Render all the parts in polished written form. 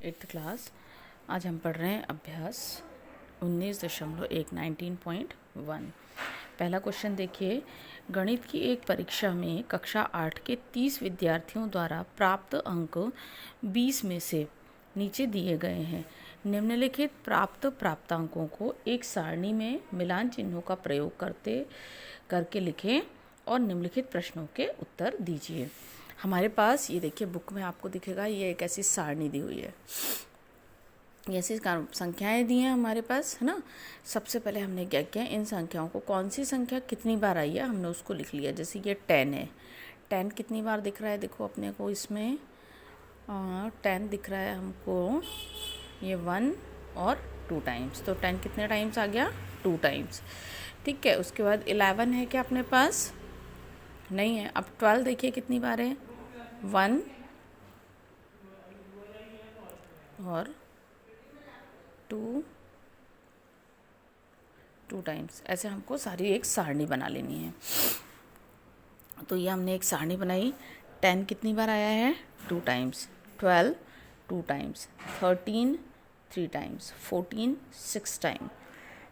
8th class. आज हम पढ़ रहे हैं अभ्यास 19.1 पहला क्वेश्चन देखिए। गणित की एक परीक्षा में कक्षा 8 के 30 विद्यार्थियों द्वारा प्राप्त अंक 20 में से नीचे दिए गए हैं। निम्नलिखित प्राप्तांकों को एक सारणी में मिलान चिन्हों का प्रयोग करके लिखें और निम्नलिखित प्रश्नों के उत्तर दीजिए। हमारे पास ये देखिए बुक में आपको दिखेगा, ये एक ऐसी सारणी दी हुई है, ऐसी संख्याएं दी हैं हमारे पास, है ना। सबसे पहले हमने क्या किया, इन संख्याओं को कौन सी संख्या कितनी बार आई है हमने उसको लिख लिया। जैसे ये 10 है, 10 कितनी बार दिख रहा है, देखो अपने को इसमें 10 दिख रहा है हमको, ये 1 और 2 टाइम्स, तो 10 कितने टाइम्स आ गया, 2 टाइम्स। ठीक है, उसके बाद 11 है क्या अपने पास, नहीं है। अब 12 देखिए कितनी बार है, 1 और 2 टाइम्स। ऐसे हमको सारी एक सारणी बना लेनी है। तो ये हमने एक सारणी बनाई। 10 कितनी बार आया है, 2 times, 12 2 times, 13 3 times, 14 6 times,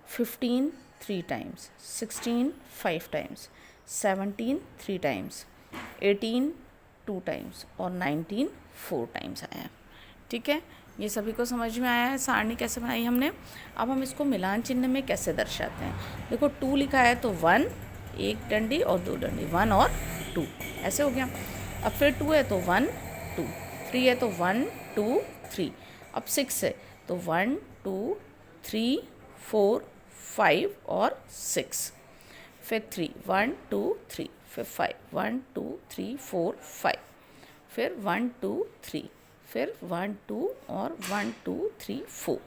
15 3 times, 16 5 times, 17 3 times, 18 2 times और 19 4 टाइम्स आया। ठीक है, ये सभी को समझ में आया है सारणी कैसे बनाई हमने। अब हम इसको मिलान चिन्ह में कैसे दर्शाते हैं। देखो 2 लिखा है तो 1 एक डंडी और 2 डंडी, 1 और 2 ऐसे हो गया। अब फिर 2 है तो 1 2, 3 है तो 1 2 3, अब 6 है तो 1 2 3 4 5 और 6, फिर 3 1 2 3, फिर 5 1 2 3 4 5, फिर 1 2 3, फिर 1 2 और 1 2 3 4।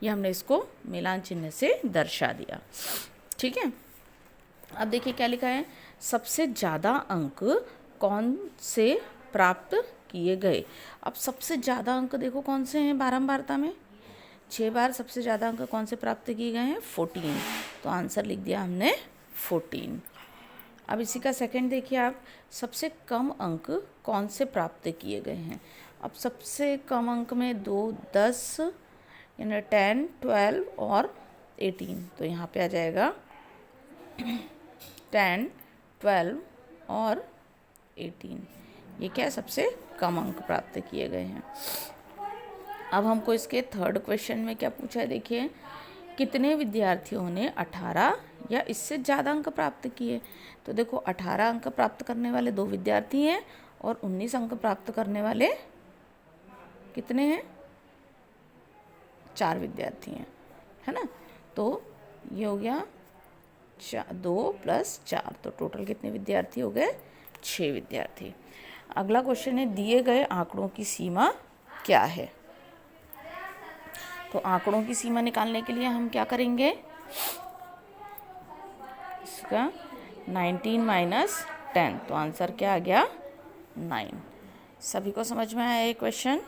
ये हमने इसको मिलान चिन्ह से दर्शा दिया। ठीक है, अब देखिए क्या लिखा है, सबसे ज़्यादा अंक कौन से प्राप्त किए गए। अब सबसे ज़्यादा अंक देखो कौन से हैं बारंबारता में, 6 बार सबसे ज़्यादा अंक कौन से प्राप्त किए गए हैं, 14। तो आंसर लिख दिया हमने 14। अब इसी का सेकंड देखिए आप, सबसे कम अंक कौन से प्राप्त किए गए हैं। अब सबसे कम अंक में 2 10 यानी 10 12 और 18, तो यहाँ पे आ जाएगा 10 12 और 18। ये क्या है, सबसे कम अंक प्राप्त किए गए हैं। अब हमको इसके थर्ड क्वेश्चन में क्या पूछा है, देखिए कितने विद्यार्थियों ने 18 या इससे ज़्यादा अंक प्राप्त किए। तो देखो 18 अंक प्राप्त करने वाले 2 विद्यार्थी हैं और 19 अंक प्राप्त करने वाले कितने हैं, 4 विद्यार्थी हैं, है ना। तो ये हो गया 2 + 4, तो टोटल कितने विद्यार्थी हो गए, 6 विद्यार्थी। अगला क्वेश्चन है, दिए गए आंकड़ों की सीमा क्या है। तो आंकड़ों की सीमा निकालने के लिए हम क्या करेंगे, इसका 19 - 10, तो आंसर क्या आ गया, 9। सभी को समझ में आया ये क्वेश्चन।